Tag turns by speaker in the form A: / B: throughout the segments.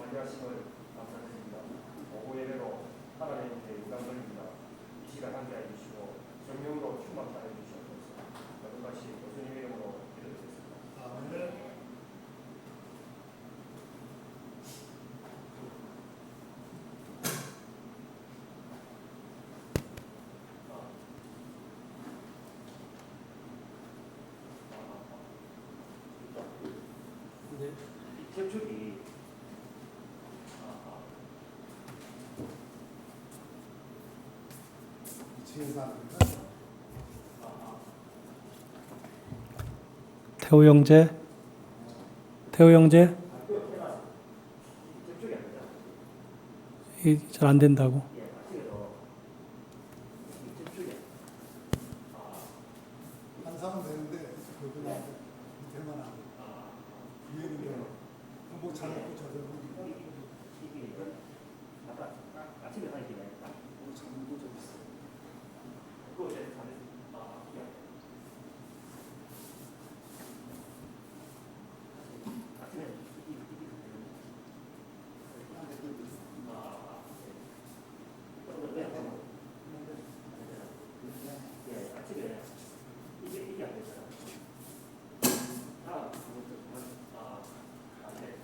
A: 참여하심을 감사드립니다. 오후 예배로 하나님께 영광 돌립니다. 이 시간 함께해 주시고 성령으로 충만하여 주시옵소서. 모든 것이 예수님 이름으로 기도드리겠습니다. 아멘.
B: 네.
A: 접촉이
B: 태호 형제, 태호 형제,
A: 접촉이 안 되잖아.
B: 잘 안 된다고.
A: 예, 아시게도 접촉이
C: 한상은 되는데 그거는 밑에만 안 돼. 위에는 좀 한복 잘 입고 저녁은
A: 이게 아까 아침에 다니기는
C: 뭐 잠고 좀 있어.
A: 그거 어제 잘했어. 이게 아침에 예, 아침에 이게 안 되잖아. 안 돼.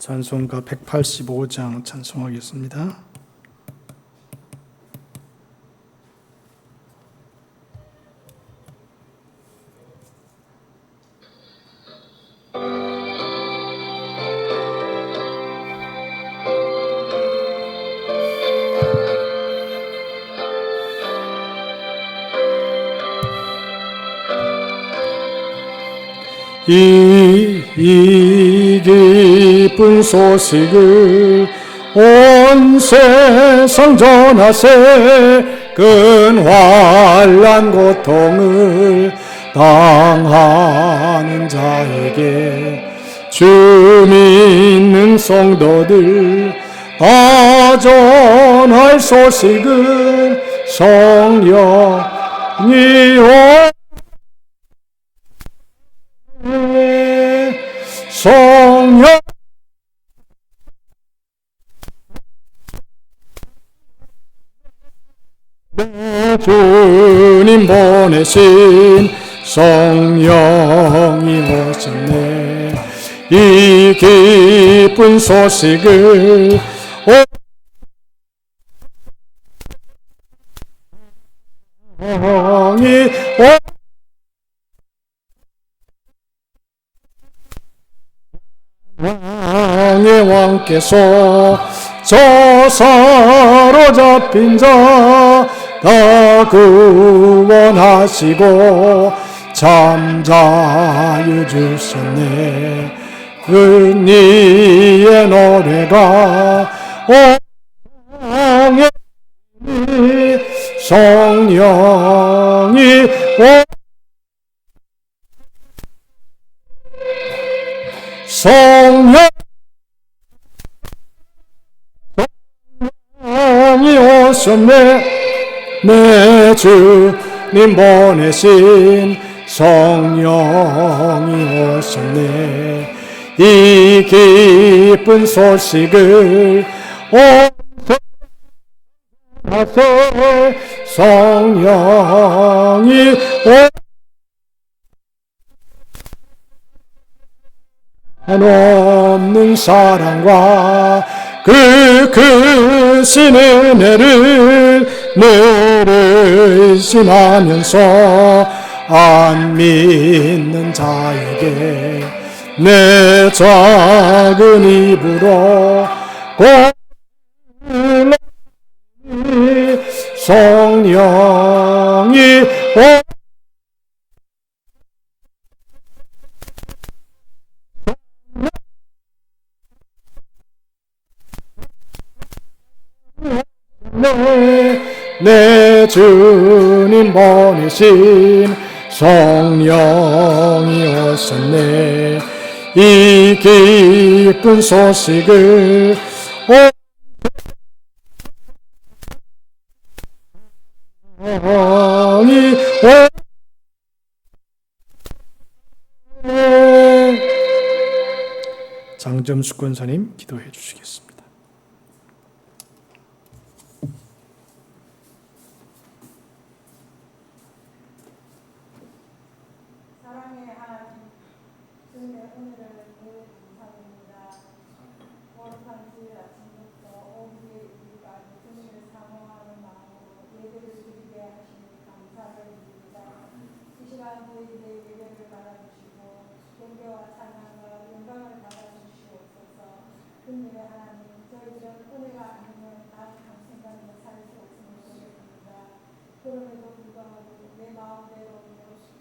B: 찬송가 185장 찬송하겠습니다. 이 기쁜 소식을 온 세상 전하세. 큰 환난 고통을 당하는 자에게 주 믿는 성도들 다 전할 소식은 성령이 성령 주님 보내신 성령이 오셨네. 이 기쁜 소식을 성령이 왕의 왕께서 저 사로잡힌 자 다 구원하시고 잠자유 주셨네. 은희의 노래가 왕의 성령이 성령이 오셨네. 내 주님 보내신 성령이 오셨네. 이 기쁜 소식을 오셔서 성령이 한없는 사랑과 그 크신 은혜를 늘 의심하면서 안 믿는 자에게 내 작은 입으로 성령이 내 주님 보내신 성령이 오셨네. 이 기쁜 소식을 성령이 장점수 권사님 기도해 주시겠습니다.
D: 사랑의 하나님, 주님의 은혜를 늘 감사드립니다. 오늘까지 아침부터 오후에 이르기까지 주님을 사모하는 마음으로 예배를 드리게 하시니 감사를 드립니다. 이 시간 저희들의 예배를 받아주시고 존경과 찬양과 영광을 받아주시옵소서. 주님의 하나님, 저희들은 은혜가 아니면 다른 생각으로 살 수 없음을 고백합니다. 그럼에도 불구하고 내 마음대로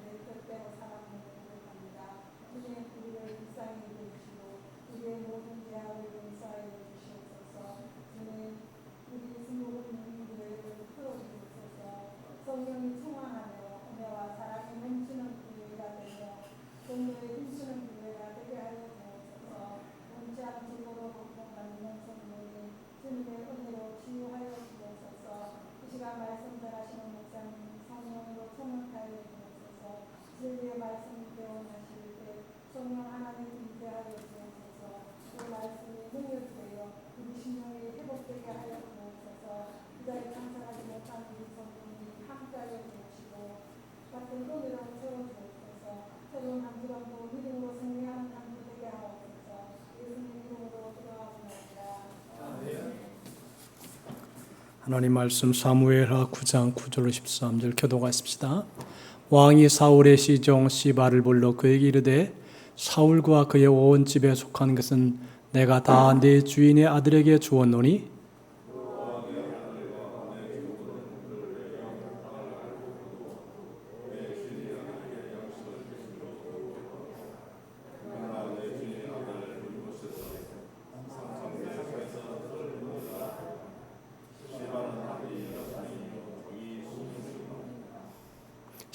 D: 내 뜻대로 살아가는 고백합니다. 주님 우리를 불쌍히 여겨주시고 우리의 모든 죄악을 용서하여 주시옵소서. 주님 우리 숨고있는 교회를 풀어주옵소서. 성령이 충만하며 은혜와 사랑이 넘치는 교회가 되며 성도의 힘쓰는 교회가 되게 하여 주옵소서. 원치 않은 증오로 고통받는 성도님 주님의 은혜로 치유하여 주옵소서. 이 시간 말씀 전하시는 목사님 성령으로充滿하여 주옵소서. 진리의 말씀 배워나실 때 성령 하나님 임재하여 주옵소서. 그 말씀이 능력이 되어 우리 심령이 회복되게 하여 주옵소서. 그 자리에 감사하지 못한 우리 성도님이 함께하여 주시고 같은 은혜로 채워주옵소서. 새로운 한 주간도 믿음으로 승리하는 한 주 되게 하옵소서. 예수님 이름으로
B: 하나님 말씀 사무엘하 9장 9절로 13절 교도가 있습시다. 왕이 사울의 시종 시바를 불러 그에게 이르되 사울과 그의 온 집에 속한 것은 내가 다 내 주인의 아들에게 주었노니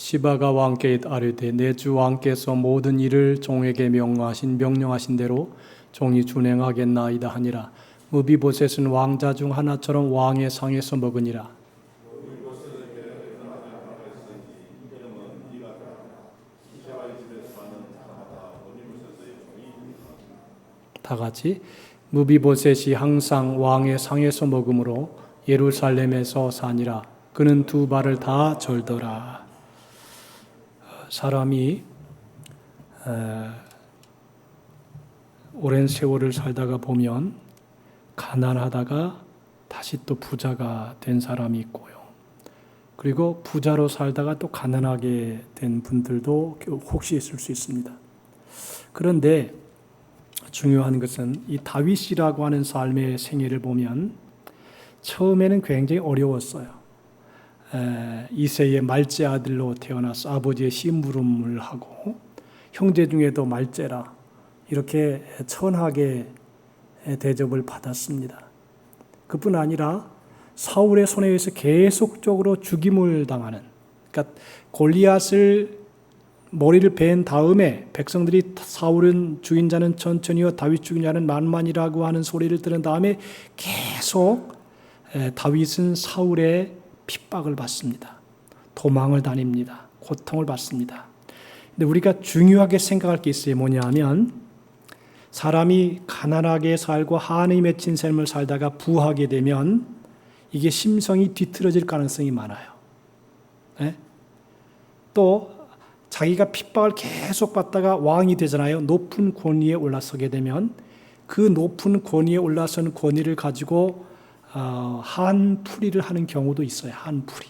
B: 시바가 왕께 아뢰되 내 주 왕께서 모든 일을 종에게 명령하신 대로 종이 준행하겠나이다 하니라. 무비보셋은 왕자 중 하나처럼 왕의 상에서 먹으니라. 다 같이 무비보셋이 항상 왕의 상에서 먹으므로 예루살렘에서 사니라. 그는 두 발을 다 절더라. 사람이 오랜 세월을 살다가 보면 가난하다가 다시 또 부자가 된 사람이 있고요. 그리고 부자로 살다가 또 가난하게 된 분들도 혹시 있을 수 있습니다. 그런데 중요한 것은 이 다윗이라고 하는 삶의 생애를 보면 처음에는 굉장히 어려웠어요. 이새의 말째 아들로 태어나서 아버지의 심부름을 하고 형제 중에도 말째라 이렇게 천하게 대접을 받았습니다. 그뿐 아니라 사울의 손에 의해서 계속적으로 죽임을 당하는, 그러니까 골리앗을 머리를 벤 다음에 백성들이 사울은 죽인 자는 천천히요 다윗 죽인 자는 만만이라고 하는 소리를 들은 다음에 계속 다윗은 사울의 핍박을 받습니다. 도망을 다닙니다. 고통을 받습니다. 근데 우리가 중요하게 생각할 게 있어요. 뭐냐 하면 사람이 가난하게 살고 한이 맺힌 삶을 살다가 부하게 되면 이게 심성이 뒤틀어질 가능성이 많아요. 네? 또 자기가 핍박을 계속 받다가 왕이 되잖아요. 높은 권위에 올라서게 되면 그 높은 권위에 올라선 권위를 가지고 한풀이를 하는 경우도 있어요. 한풀이.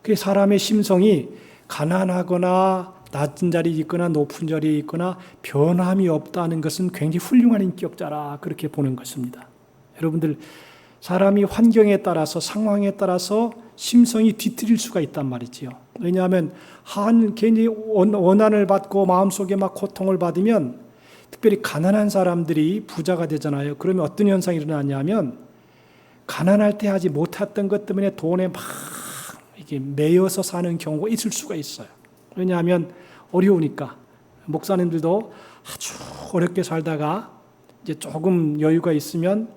B: 그 사람의 심성이 가난하거나 낮은 자리에 있거나 높은 자리에 있거나 변함이 없다는 것은 굉장히 훌륭한 인격자라 그렇게 보는 것입니다. 여러분들 사람이 환경에 따라서 상황에 따라서 심성이 뒤틀릴 수가 있단 말이지요. 왜냐하면 괜히 원한을 받고 마음속에 막 고통을 받으면 특별히 가난한 사람들이 부자가 되잖아요. 그러면 어떤 현상이 일어나냐면 가난할 때 하지 못했던 것 때문에 돈에 막 이게 매여서 사는 경우가 있을 수가 있어요. 왜냐하면 어려우니까. 목사님들도 아주 어렵게 살다가 이제 조금 여유가 있으면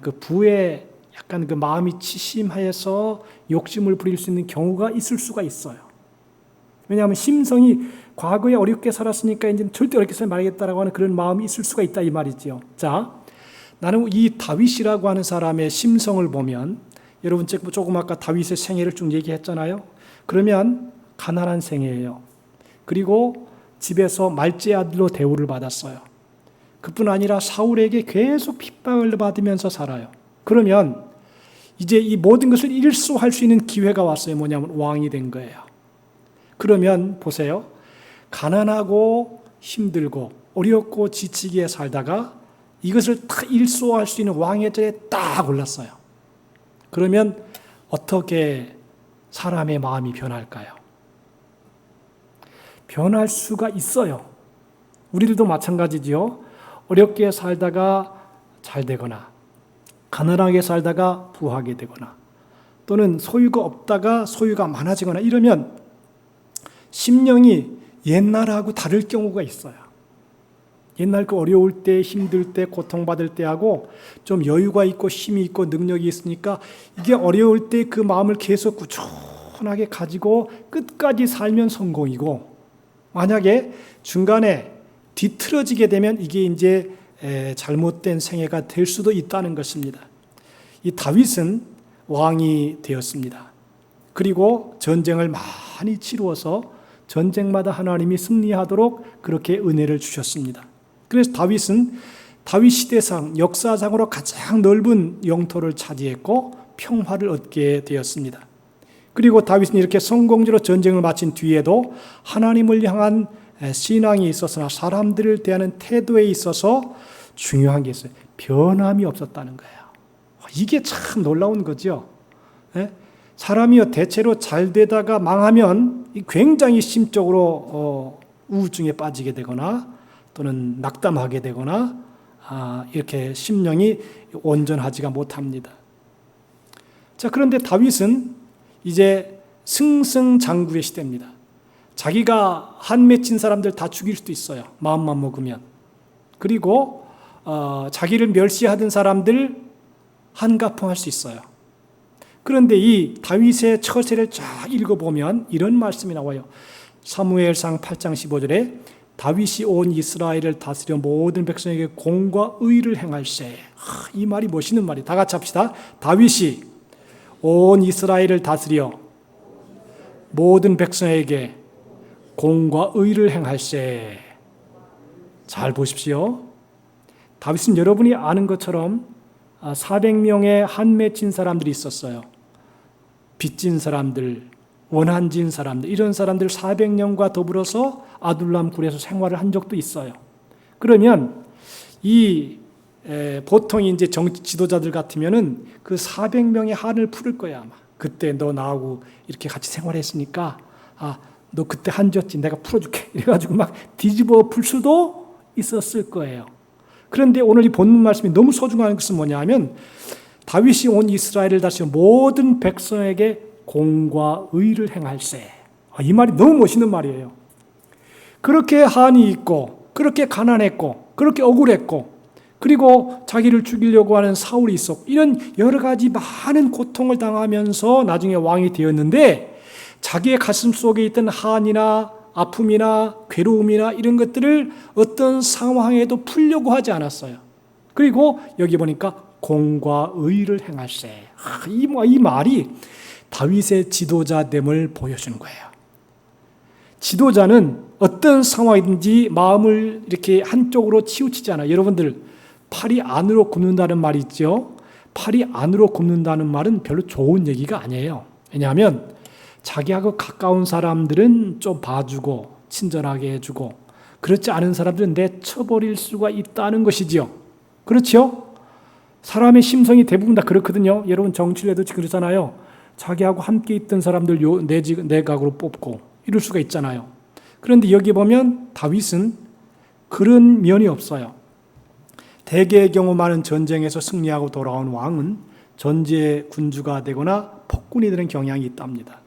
B: 그 부에 약간 그 마음이 치심하여서 욕심을 부릴 수 있는 경우가 있을 수가 있어요. 왜냐하면 심성이 과거에 어렵게 살았으니까 이제 절대 어렵게 살지 말겠다라고 하는 그런 마음이 있을 수가 있다 이 말이죠. 자, 나는 이 다윗이라고 하는 사람의 심성을 보면 여러분 조금 아까 다윗의 생애를 쭉 얘기했잖아요. 그러면 가난한 생애예요. 그리고 집에서 말째 아들로 대우를 받았어요. 그뿐 아니라 사울에게 계속 핍박을 받으면서 살아요. 그러면 이제 이 모든 것을 일소할 수 있는 기회가 왔어요. 뭐냐면 왕이 된 거예요. 그러면 보세요. 가난하고 힘들고 어렵고 지치게 살다가 이것을 다 일소할 수 있는 왕의 자리에 딱 올랐어요. 그러면 어떻게 사람의 마음이 변할까요? 변할 수가 있어요. 우리들도 마찬가지지요. 어렵게 살다가 잘 되거나 가난하게 살다가 부하게 되거나 또는 소유가 없다가 소유가 많아지거나 이러면 심령이 옛날하고 다를 경우가 있어요. 옛날 그 어려울 때, 힘들 때, 고통받을 때하고 좀 여유가 있고 힘이 있고 능력이 있으니까 이게 어려울 때 그 마음을 계속 꾸준하게 가지고 끝까지 살면 성공이고 만약에 중간에 뒤틀어지게 되면 이게 이제 잘못된 생애가 될 수도 있다는 것입니다. 이 다윗은 왕이 되었습니다. 그리고 전쟁을 많이 치루어서 전쟁마다 하나님이 승리하도록 그렇게 은혜를 주셨습니다. 그래서 다윗은 다윗 시대상 역사상으로 가장 넓은 영토를 차지했고 평화를 얻게 되었습니다. 그리고 다윗은 이렇게 성공적으로 전쟁을 마친 뒤에도 하나님을 향한 신앙이 있었으나 사람들을 대하는 태도에 있어서 중요한 게 있어요. 변함이 없었다는 거예요. 이게 참 놀라운 거죠. 사람이 대체로 잘 되다가 망하면 굉장히 심적으로 우울증에 빠지게 되거나 또는 낙담하게 되거나 이렇게 심령이 온전하지가 못합니다. 자, 그런데 다윗은 이제 승승장구의 시대입니다. 자기가 한 맺힌 사람들 다 죽일 수도 있어요. 마음만 먹으면. 그리고 자기를 멸시하던 사람들 한가품할 수 있어요. 그런데 이 다윗의 처세를 쫙 읽어보면 이런 말씀이 나와요. 사무엘상 8장 15절에 다윗이 온 이스라엘을 다스려 모든 백성에게 공과 의를 행할세. 이 말이 멋있는 말이에요. 다 같이 합시다. 다윗이 온 이스라엘을 다스려 모든 백성에게 공과 의를 행할세. 잘 보십시오. 다윗은 여러분이 아는 것처럼 400명의 한 맺힌 사람들이 있었어요. 빚진 사람들, 원한진 사람들, 이런 사람들 400명과 더불어서 아둘람 굴에서 생활을 한 적도 있어요. 그러면 보통 이제 정치 지도자들 같으면은 그 400명의 한을 풀을 거야 아마. 그때 너 나하고 이렇게 같이 생활했으니까 너 그때 한 졌지 내가 풀어줄게. 이래가지고 막 뒤집어 풀 수도 있었을 거예요. 그런데 오늘 이 본문 말씀이 너무 소중한 것은 뭐냐 하면 다윗이 온 이스라엘을 다스려 모든 백성에게 공과 의를 행할세. 이 말이 너무 멋있는 말이에요. 그렇게 한이 있고 그렇게 가난했고 그렇게 억울했고 그리고 자기를 죽이려고 하는 사울이 있었고 이런 여러 가지 많은 고통을 당하면서 나중에 왕이 되었는데 자기의 가슴 속에 있던 한이나 아픔이나 괴로움이나 이런 것들을 어떤 상황에도 풀려고 하지 않았어요. 그리고 여기 보니까 공과 의를 행할세. 이 말이 다윗의 지도자됨을 보여주는 거예요. 지도자는 어떤 상황이든지 마음을 이렇게 한쪽으로 치우치지 않아요. 여러분들 팔이 안으로 굽는다는 말이 있죠. 팔이 안으로 굽는다는 말은 별로 좋은 얘기가 아니에요. 왜냐하면 자기하고 가까운 사람들은 좀 봐주고 친절하게 해주고 그렇지 않은 사람들은 내쳐버릴 수가 있다는 것이지요. 그렇죠? 사람의 심성이 대부분 다 그렇거든요. 여러분 정치를 해도 그러잖아요. 자기하고 함께 있던 사람들 내각으로 뽑고 이럴 수가 있잖아요. 그런데 여기 보면 다윗은 그런 면이 없어요. 대개의 경우 많은 전쟁에서 승리하고 돌아온 왕은 전제 군주가 되거나 폭군이 되는 경향이 있답니다.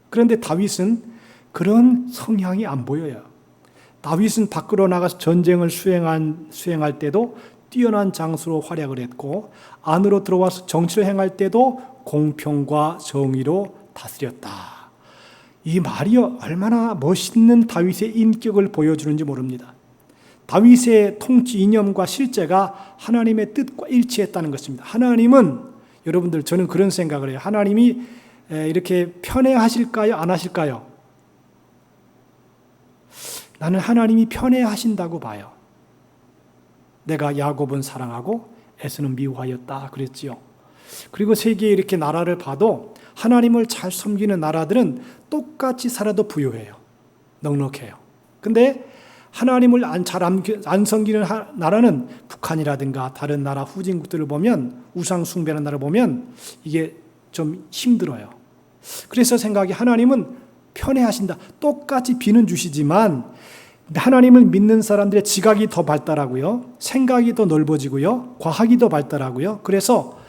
B: 그런데 다윗은 그런 성향이 안 보여요. 다윗은 밖으로 나가서 전쟁을 수행할 때도 뛰어난 장수로 활약을 했고 안으로 들어와서 정치를 행할 때도 공평과 정의로 다스렸다. 이 말이 얼마나 멋있는 다윗의 인격을 보여주는지 모릅니다. 다윗의 통치 이념과 실제가 하나님의 뜻과 일치했다는 것입니다. 하나님은 여러분들 저는 그런 생각을 해요. 하나님이 이렇게 편애하실까요? 안 하실까요? 나는 하나님이 편애하신다고 봐요. 내가 야곱은 사랑하고 에서는 미워하였다 그랬지요. 그리고 세계에 이렇게 나라를 봐도 하나님을 잘 섬기는 나라들은 똑같이 살아도 부유해요. 넉넉해요. 근데 하나님을 잘 안 섬기는 나라는 북한이라든가 다른 나라 후진국들을 보면 우상 숭배하는 나라를 보면 이게 좀 힘들어요. 그래서 생각이 하나님은 편애하신다. 똑같이 비는 주시지만 하나님을 믿는 사람들의 지각이 더 발달하고요. 생각이 더 넓어지고요. 과학이 더 발달하고요. 그래서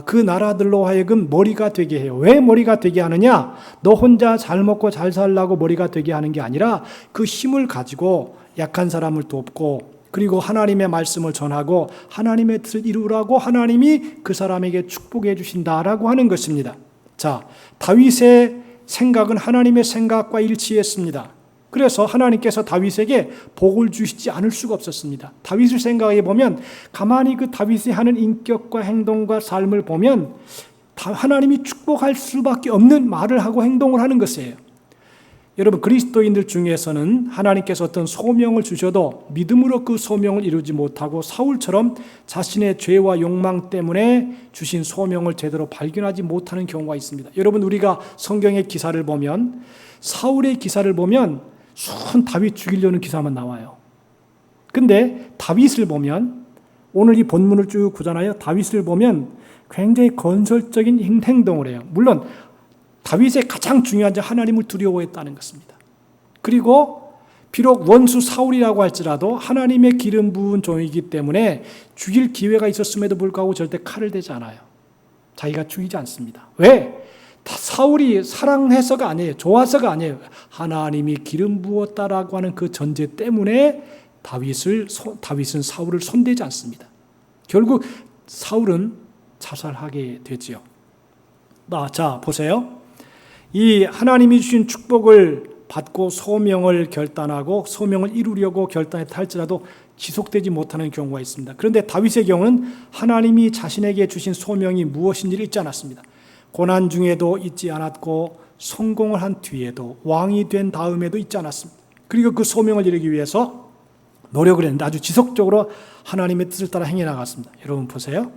B: 그 나라들로 하여금 머리가 되게 해요. 왜 머리가 되게 하느냐? 너 혼자 잘 먹고 잘 살라고 머리가 되게 하는 게 아니라 그 힘을 가지고 약한 사람을 돕고 그리고 하나님의 말씀을 전하고 하나님의 뜻을 이루라고 하나님이 그 사람에게 축복해 주신다라고 하는 것입니다. 자, 다윗의 생각은 하나님의 생각과 일치했습니다. 그래서 하나님께서 다윗에게 복을 주시지 않을 수가 없었습니다. 다윗을 생각해 보면 가만히 그 다윗이 하는 인격과 행동과 삶을 보면 하나님이 축복할 수밖에 없는 말을 하고 행동을 하는 것이에요. 여러분 그리스도인들 중에서는 하나님께서 어떤 소명을 주셔도 믿음으로 그 소명을 이루지 못하고 사울처럼 자신의 죄와 욕망 때문에 주신 소명을 제대로 발견하지 못하는 경우가 있습니다. 여러분 우리가 성경의 기사를 보면 사울의 기사를 보면 순 다윗 죽이려는 기사만 나와요. 근데 다윗을 보면 오늘 이 본문을 쭉 보잖아요. 다윗을 보면 굉장히 건설적인 행동을 해요. 물론 다윗의 가장 중요한 점 하나님을 두려워했다는 것입니다. 그리고 비록 원수 사울이라고 할지라도 하나님의 기름 부은 종이기 때문에 죽일 기회가 있었음에도 불구하고 절대 칼을 대지 않아요. 자기가 죽이지 않습니다. 왜? 사울이 사랑해서가 아니에요. 좋아서가 아니에요. 하나님이 기름 부었다라고 하는 그 전제 때문에 다윗은 사울을 손대지 않습니다. 결국 사울은 자살하게 되지요. 자, 보세요. 이 하나님이 주신 축복을 받고 소명을 결단하고 소명을 이루려고 결단했다 할지라도 지속되지 못하는 경우가 있습니다. 그런데 다윗의 경우는 하나님이 자신에게 주신 소명이 무엇인지를 잊지 않았습니다. 고난 중에도 잊지 않았고 성공을 한 뒤에도 왕이 된 다음에도 잊지 않았습니다. 그리고 그 소명을 이루기 위해서 노력을 했는데 아주 지속적으로 하나님의 뜻을 따라 행해 나갔습니다. 여러분 보세요.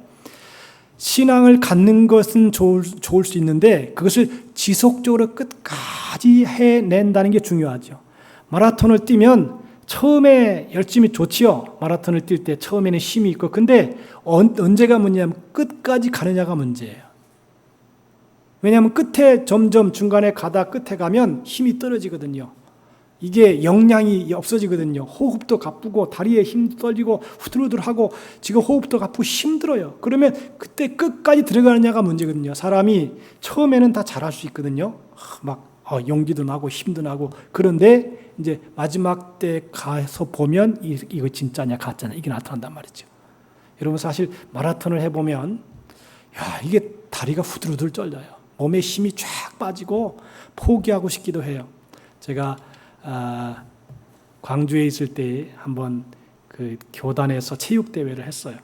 B: 신앙을 갖는 것은 좋을 수 있는데 그것을 지속적으로 끝까지 해낸다는 게 중요하죠. 마라톤을 뛰면 처음에 열심히 좋지요. 마라톤을 뛸 때 처음에는 힘이 있고 근데 언제가 문제냐면 끝까지 가느냐가 문제예요. 왜냐하면 끝에 점점 중간에 가다 끝에 가면 힘이 떨어지거든요. 이게 영양이 없어지거든요. 호흡도 가쁘고 다리에 힘 떨리고 후들후들하고 지금 호흡도 가쁘고 힘들어요. 그러면 그때 끝까지 들어가느냐가 문제거든요. 사람이 처음에는 다 잘할 수 있거든요. 막 용기도 나고 힘도 나고 그런데 이제 마지막 때 가서 보면 이거 진짜냐 가짜냐 이게 나타난단 말이죠. 여러분 사실 마라톤을 해보면 이게 다리가 후들후들 떨려요. 몸에 힘이 쫙 빠지고 포기하고 싶기도 해요. 제가 광주에 있을 때 한번 그 교단에서 체육대회를 했어요.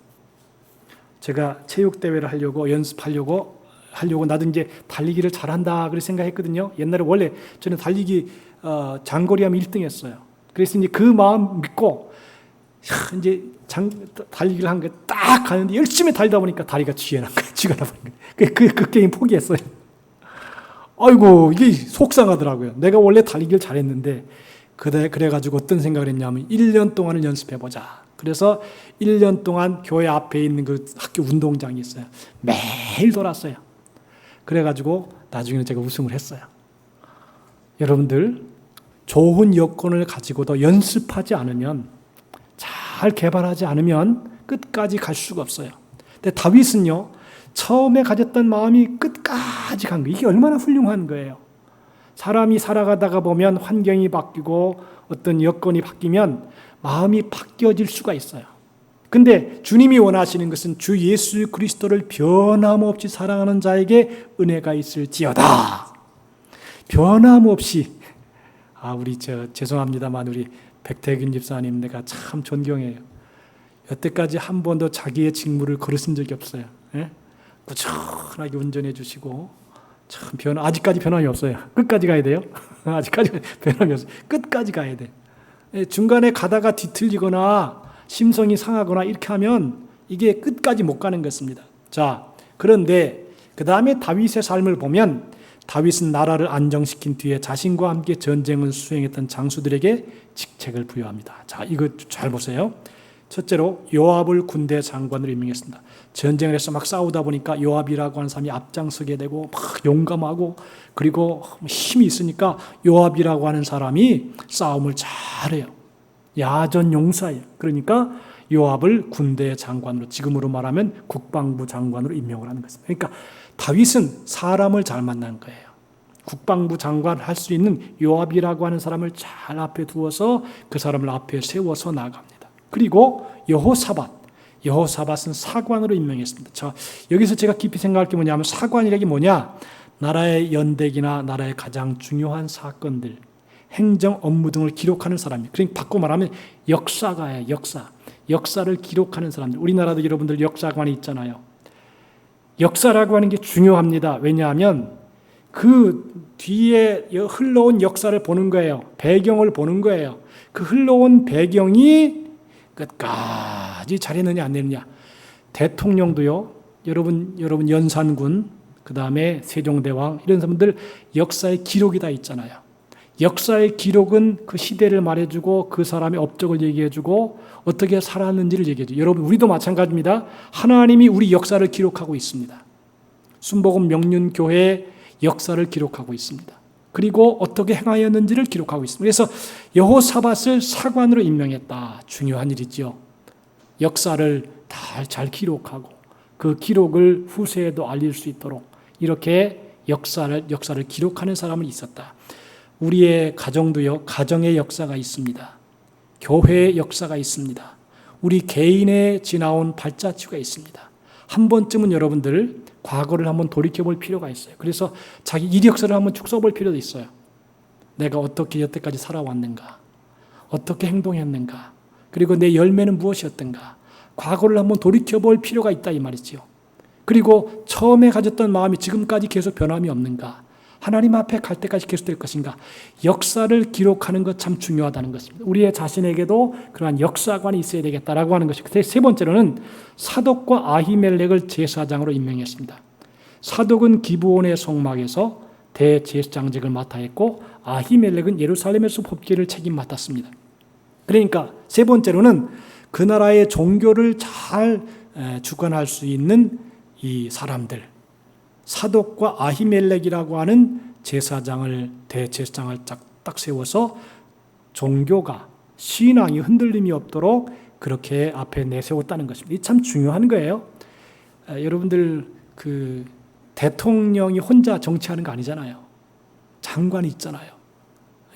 B: 제가 체육대회를 하려고 연습하려고 나도 이제 달리기를 잘한다 그렇게 생각했거든요. 옛날에 원래 저는 달리기 장거리 하면 1등 했어요. 그래서 이제 그 마음 믿고 이제 달리기를 한 게 딱 가는데 열심히 달리다 보니까 다리가 쥐가 난 거예요. 그 게임 포기했어요. 아이고 이게 속상하더라고요. 내가 원래 달리기를 잘했는데 그래가지고 어떤 생각을 했냐면 1년 동안을 연습해보자. 그래서 1년 동안 교회 앞에 있는 그 학교 운동장이 있어요. 매일 돌았어요. 그래가지고 나중에는 제가 우승을 했어요. 여러분들 좋은 여건을 가지고도 연습하지 않으면 잘 개발하지 않으면 끝까지 갈 수가 없어요. 근데 다윗은요. 처음에 가졌던 마음이 끝까지 간 거예요. 이게 얼마나 훌륭한 거예요. 사람이 살아가다가 보면 환경이 바뀌고 어떤 여건이 바뀌면 마음이 바뀌어질 수가 있어요. 근데 주님이 원하시는 것은 주 예수 그리스도를 변함없이 사랑하는 자에게 은혜가 있을지어다. 변함없이 우리 죄송합니다만 우리 백태균 집사님 내가 참 존경해요. 여태까지 한 번도 자기의 직무를 거르신 적이 없어요. 예? 꾸준하게 운전해 주시고 참 아직까지 변함이 없어요. 끝까지 가야 돼요. 아직까지 변함이 없어요. 끝까지 가야 돼. 중간에 가다가 뒤틀리거나 심성이 상하거나 이렇게 하면 이게 끝까지 못 가는 것입니다. 자, 그런데 그 다음에 다윗의 삶을 보면 다윗은 나라를 안정시킨 뒤에 자신과 함께 전쟁을 수행했던 장수들에게 직책을 부여합니다. 자, 이거 잘 보세요. 첫째로 요압을 군대 장관으로 임명했습니다. 전쟁을 해서 막 싸우다 보니까 요압이라고 하는 사람이 앞장서게 되고 막 용감하고 그리고 힘이 있으니까 요압이라고 하는 사람이 싸움을 잘해요. 야전 용사예요. 그러니까 요압을 군대 장관으로 지금으로 말하면 국방부 장관으로 임명을 하는 것입니다. 그러니까 다윗은 사람을 잘 만난 거예요. 국방부 장관 할 수 있는 요압이라고 하는 사람을 잘 앞에 두어서 그 사람을 앞에 세워서 나갑니다. 그리고 여호사밧은 사관으로 임명했습니다. 여기서 제가 깊이 생각할 게 뭐냐면 사관이라는 게 뭐냐? 나라의 연대기나 나라의 가장 중요한 사건들, 행정 업무 등을 기록하는 사람이에요. 그러니까 바꿔 말하면 역사가예요. 역사를 기록하는 사람들. 우리나라도 여러분들 역사관이 있잖아요. 역사라고 하는 게 중요합니다. 왜냐하면 그 뒤에 흘러온 역사를 보는 거예요. 배경을 보는 거예요. 그 흘러온 배경이 끝까지 잘했느냐 안 했느냐. 대통령도요. 여러분 연산군, 그 다음에 세종대왕 이런 사람들 역사의 기록이 다 있잖아요. 역사의 기록은 그 시대를 말해주고 그 사람의 업적을 얘기해주고 어떻게 살았는지를 얘기해주고, 여러분 우리도 마찬가지입니다. 하나님이 우리 역사를 기록하고 있습니다. 순복음 명륜교회의 역사를 기록하고 있습니다. 그리고 어떻게 행하였는지를 기록하고 있습니다. 그래서 여호사밧을 사관으로 임명했다. 중요한 일이죠. 역사를 잘 기록하고 그 기록을 후세에도 알릴 수 있도록 이렇게 역사를 기록하는 사람이 있었다. 우리의 가정도요, 가정의 역사가 있습니다. 교회의 역사가 있습니다. 우리 개인의 지나온 발자취가 있습니다. 한 번쯤은 여러분들 과거를 한번 돌이켜볼 필요가 있어요. 그래서 자기 이력서를 한번 쭉 써볼 필요도 있어요. 내가 어떻게 여태까지 살아왔는가, 어떻게 행동했는가, 그리고 내 열매는 무엇이었던가, 과거를 한번 돌이켜볼 필요가 있다 이 말이지요. 그리고 처음에 가졌던 마음이 지금까지 계속 변함이 없는가, 하나님 앞에 갈 때까지 계속 될 것인가. 역사를 기록하는 것 참 중요하다는 것입니다. 우리의 자신에게도 그러한 역사관이 있어야 되겠다라고 하는 것이. 세 번째로는 사독과 아히멜렉을 제사장으로 임명했습니다. 사독은 기브온의 성막에서 대제사장직을 맡아 했고, 아히멜렉은 예루살렘에서 법계를 책임 맡았습니다. 그러니까 세 번째로는 그 나라의 종교를 잘 주관할 수 있는 이 사람들, 사독과 아히멜렉이라고 하는 대제사장을 딱 세워서 종교가, 신앙이 흔들림이 없도록 그렇게 앞에 내세웠다는 것입니다. 이 참 중요한 거예요. 여러분들 그 대통령이 혼자 정치하는 거 아니잖아요. 장관이 있잖아요.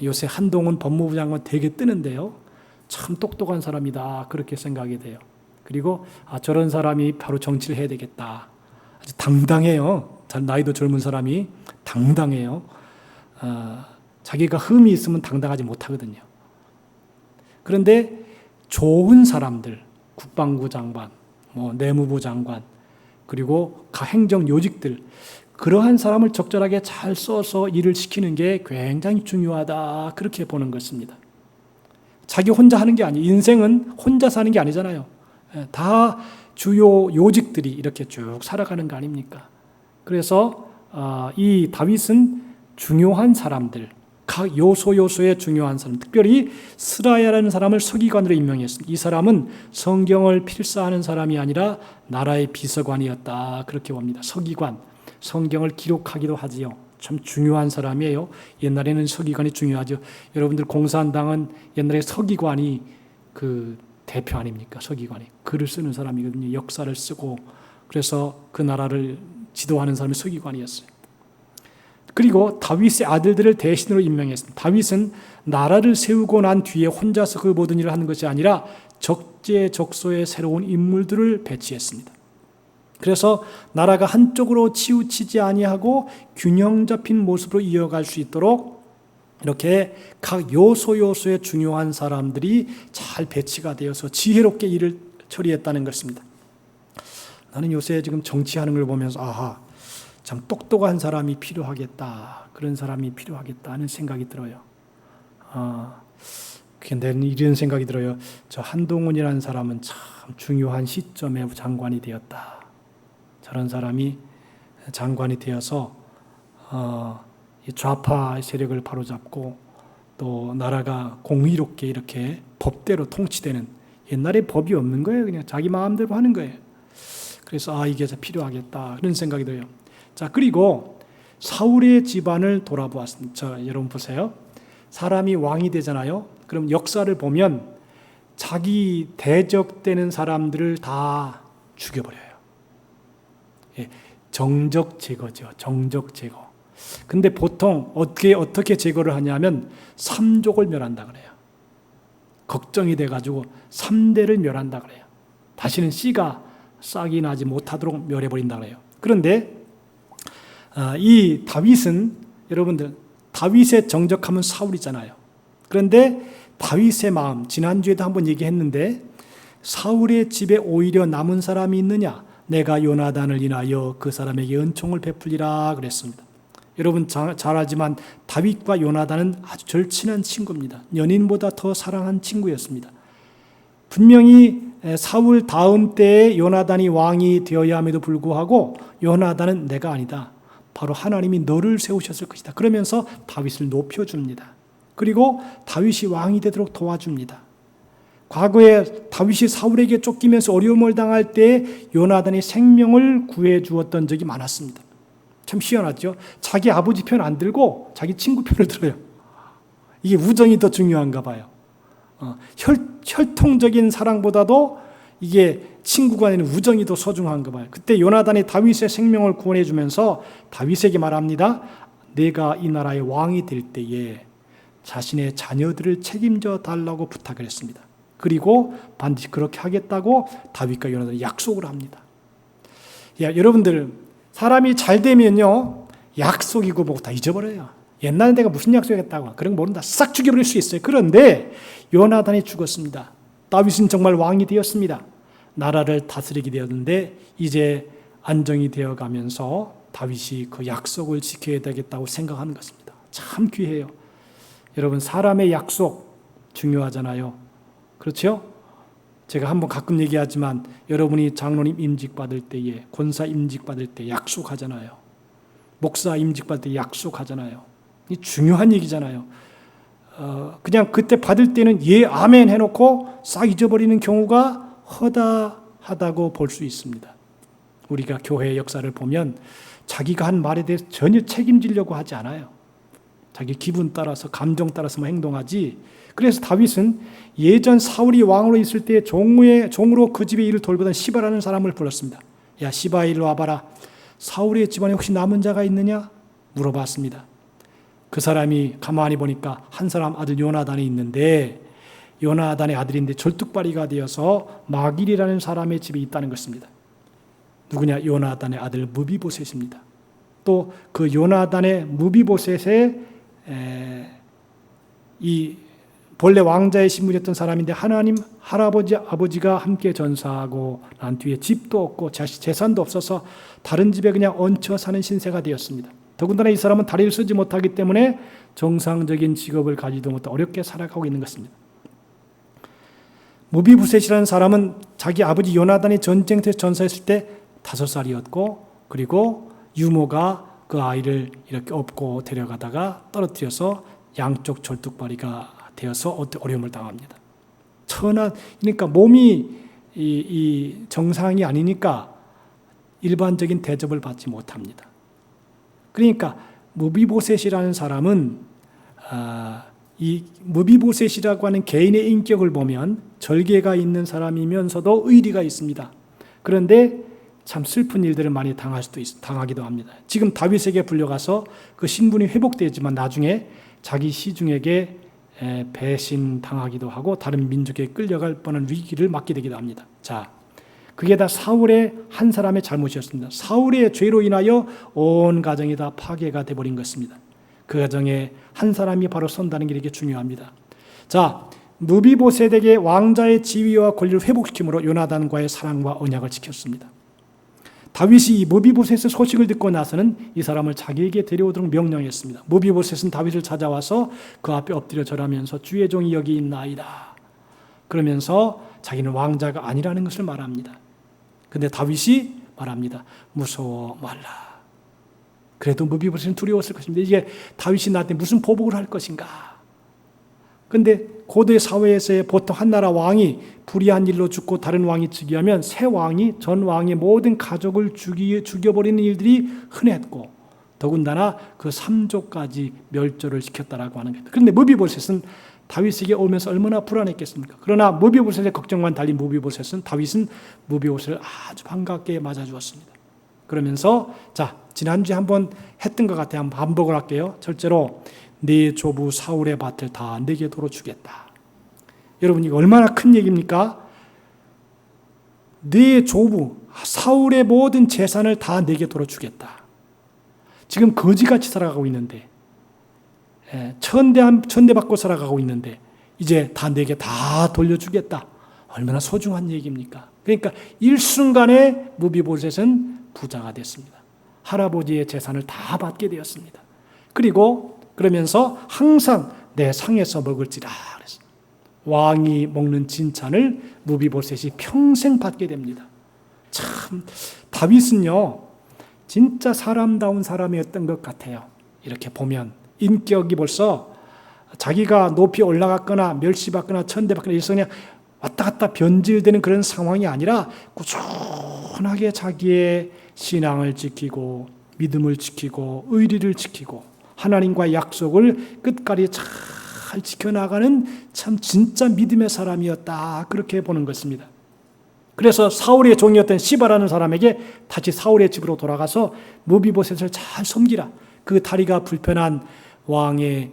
B: 요새 한동훈 법무부 장관 되게 뜨는데요. 참 똑똑한 사람이다 그렇게 생각이 돼요. 그리고 저런 사람이 바로 정치를 해야 되겠다. 아주 당당해요. 나이도 젊은 사람이 당당해요. 자기가 흠이 있으면 당당하지 못하거든요. 그런데 좋은 사람들, 국방부 장관, 내무부 장관, 그리고 행정 요직들, 그러한 사람을 적절하게 잘 써서 일을 시키는 게 굉장히 중요하다 그렇게 보는 것입니다. 자기 혼자 하는 게 아니에요. 인생은 혼자 사는 게 아니잖아요. 다 주요 요직들이 이렇게 쭉 살아가는 거 아닙니까? 그래서 이 다윗은 중요한 사람들, 각 요소의 중요한 사람, 특별히 스라야라는 사람을 서기관으로 임명했습니다. 이 사람은 성경을 필사하는 사람이 아니라 나라의 비서관이었다 그렇게 봅니다. 서기관, 성경을 기록하기도 하지요. 참 중요한 사람이에요. 옛날에는 서기관이 중요하죠. 여러분들 공산당은 옛날에 서기관이 그 대표 아닙니까? 서기관이 글을 쓰는 사람이거든요. 역사를 쓰고, 그래서 그 나라를 지도하는 사람이 서기관이었어요. 그리고 다윗의 아들들을 대신으로 임명했습니다. 다윗은 나라를 세우고 난 뒤에 혼자서 그 모든 일을 하는 것이 아니라 적재적소에 새로운 인물들을 배치했습니다. 그래서 나라가 한쪽으로 치우치지 아니하고 균형 잡힌 모습으로 이어갈 수 있도록 이렇게 각 요소의 중요한 사람들이 잘 배치가 되어서 지혜롭게 일을 처리했다는 것입니다. 나는 요새 지금 정치하는 걸 보면서 참 똑똑한 사람이 필요하겠다, 그런 사람이 필요하겠다 하는 생각이 들어요. 근데 이런 생각이 들어요. 저 한동훈이라는 사람은 참 중요한 시점에 장관이 되었다. 저런 사람이 장관이 되어서 좌파 세력을 바로잡고 또 나라가 공의롭게 이렇게 법대로 통치되는, 옛날에 법이 없는 거예요. 그냥 자기 마음대로 하는 거예요. 그래서 이게 필요하겠다 그런 생각이 들어요. 자, 그리고 사울의 집안을 돌아보았습니다. 여러분 보세요. 사람이 왕이 되잖아요. 그럼 역사를 보면 자기 대적되는 사람들을 다 죽여버려요. 정적 제거죠. 정적 제거. 근데 보통 어떻게 제거를 하냐면 3족을 멸한다 그래요. 걱정이 돼가지고 3대를 멸한다 그래요. 다시는 씨가 싹이 나지 못하도록 멸해버린다 그래요. 그런데 이 다윗은, 여러분들 다윗의 정적하면 사울이잖아요. 그런데 다윗의 마음, 지난주에도 한번 얘기했는데 사울의 집에 오히려 남은 사람이 있느냐? 내가 요나단을 인하여 그 사람에게 은총을 베풀리라 그랬습니다. 여러분 잘 알지만 다윗과 요나단은 아주 절친한 친구입니다. 연인보다 더 사랑한 친구였습니다. 분명히 사울 다음 때에 요나단이 왕이 되어야 함에도 불구하고 요나단은 내가 아니다. 바로 하나님이 너를 세우셨을 것이다. 그러면서 다윗을 높여줍니다. 그리고 다윗이 왕이 되도록 도와줍니다. 과거에 다윗이 사울에게 쫓기면서 어려움을 당할 때 요나단이 생명을 구해 주었던 적이 많았습니다. 참 희한하죠. 자기 아버지 편 안 들고 자기 친구 편을 들어요. 이게 우정이 더 중요한가 봐요. 혈통적인 사랑보다도 이게 친구 간에는 우정이 더 소중한가 봐요. 그때 요나단이 다윗의 생명을 구원해 주면서 다윗에게 말합니다. 내가 이 나라의 왕이 될 때에 자신의 자녀들을 책임져 달라고 부탁을 했습니다. 그리고 반드시 그렇게 하겠다고 다윗과 요나단이 약속을 합니다. 여러분들 사람이 잘 되면요 약속이고 뭐고 다 잊어버려요. 옛날에 내가 무슨 약속했다고 그런 거 모른다. 싹 죽여버릴 수 있어요. 그런데 요나단이 죽었습니다. 다윗은 정말 왕이 되었습니다. 나라를 다스리게 되었는데 이제 안정이 되어가면서 다윗이 그 약속을 지켜야 되겠다고 생각하는 것입니다. 참 귀해요. 여러분 사람의 약속 중요하잖아요. 그렇죠? 제가 한번 가끔 얘기하지만 여러분이 장로님 임직 받을 때에 권사 임직 받을 때 약속하잖아요. 목사 임직 받을 때 약속하잖아요. 이 중요한 얘기잖아요. 그냥 그때 받을 때는 예 아멘 해놓고 싹 잊어버리는 경우가 허다하다고 볼 수 있습니다. 우리가 교회의 역사를 보면 자기가 한 말에 대해서 전혀 책임지려고 하지 않아요. 자기 기분 따라서 감정 따라서만 행동하지. 그래서 다윗은 예전 사울이 왕으로 있을 때 종으로 그 집의 일을 돌보던 시바라는 사람을 불렀습니다. 야 시바 일로 와봐라. 사울의 집안에 혹시 남은 자가 있느냐? 물어봤습니다. 그 사람이 가만히 보니까 한 사람 아들 요나단이 있는데 요나단의 아들인데 절뚝발이가 되어서 마길이라는 사람의 집에 있다는 것입니다. 누구냐? 요나단의 아들 무비보셋입니다. 또 그 요나단의 무비보셋의 이 본래 왕자의 신분이었던 사람인데 하나님 할아버지 아버지가 함께 전사하고 난 뒤에 집도 없고 재산도 없어서 다른 집에 그냥 얹혀 사는 신세가 되었습니다. 더군다나 이 사람은 다리를 쓰지 못하기 때문에 정상적인 직업을 가지도 못해 어렵게 살아가고 있는 것입니다. 무비보셋이라는 사람은 자기 아버지 요나단이 전쟁터에서 전사했을 때 5살이었고 그리고 유모가 그 아이를 이렇게 업고 데려가다가 떨어뜨려서 양쪽 절뚝발이가 되어서 어려움을 당합니다. 그러니까 몸이 이 정상이 아니니까 일반적인 대접을 받지 못합니다. 그러니까 무비보셋이라는 사람은 이 무비보셋이라고 하는 개인의 인격을 보면 절개가 있는 사람이면서도 의리가 있습니다. 그런데 참 슬픈 일들을 많이 당하기도 합니다. 지금 다윗에게 불려가서 그 신분이 회복되지만 나중에 자기 시중에게 배신당하기도 하고 다른 민족에 끌려갈 뻔한 위기를 맞게 되기도 합니다. 자, 그게 다 사울의 한 사람의 잘못이었습니다. 사울의 죄로 인하여 온 가정이 다 파괴가 되어버린 것입니다. 그 가정에 한 사람이 바로 선다는 게 이렇게 중요합니다. 자, 무비보셋에게 왕자의 지위와 권리를 회복시킴으로 요나단과의 사랑과 언약을 지켰습니다. 다윗이 이 무비보셋의 소식을 듣고 나서는 이 사람을 자기에게 데려오도록 명령했습니다. 무비보셋은 다윗을 찾아와서 그 앞에 엎드려 절하면서 주의 종이 여기 있나이다. 그러면서 자기는 왕자가 아니라는 것을 말합니다. 근데 다윗이 말합니다. 무서워 말라. 그래도 무비보셋은 두려웠을 것입니다. 이게 다윗이 나한테 무슨 보복을 할 것인가. 근데 고대 사회에서의 보통 한 나라 왕이 불의한 일로 죽고 다른 왕이 즉위하면 새 왕이 전 왕의 모든 가족을 죽여버리는 일들이 흔했고 더군다나 그 3조까지 멸절을 시켰다라고 하는 겁니다. 그런데 무비보셋은 다윗에게 오면서 얼마나 불안했겠습니까? 그러나 무비보셋의 걱정만 달린 다윗은 무비보셋을 아주 반갑게 맞아주었습니다. 그러면서 자 지난주에 한번 했던 것 같아요. 한번 반복을 할게요. 첫째로 네 조부 사울의 밭을 다 내게 도로 주겠다. 여러분 이거 얼마나 큰 얘기입니까? 네 조부 사울의 모든 재산을 다 내게 도로 주겠다. 지금 거지같이 살아가고 있는데 천대받고 살아가고 있는데 이제 다 내게 다 돌려주겠다. 얼마나 소중한 얘기입니까? 그러니까 일순간에 무비보셋은 부자가 됐습니다. 할아버지의 재산을 다 받게 되었습니다. 그리고 그러면서 항상 내 상에서 먹을지라 그랬어요. 왕이 먹는 진찬을 무비보셋이 평생 받게 됩니다. 참 다윗은요 진짜 사람다운 사람이었던 것 같아요. 이렇게 보면 인격이 벌써 자기가 높이 올라갔거나 멸시받거나 천대받거나 이래서 그냥 왔다 갔다 변질되는 그런 상황이 아니라 꾸준하게 자기의 신앙을 지키고 믿음을 지키고 의리를 지키고 하나님과의 약속을 끝까지 잘 지켜나가는 참 진짜 믿음의 사람이었다, 그렇게 보는 것입니다. 그래서 사울의 종이었던 시바라는 사람에게 다시 사울의 집으로 돌아가서 무비보셋을 잘 섬기라. 그 다리가 불편한 왕의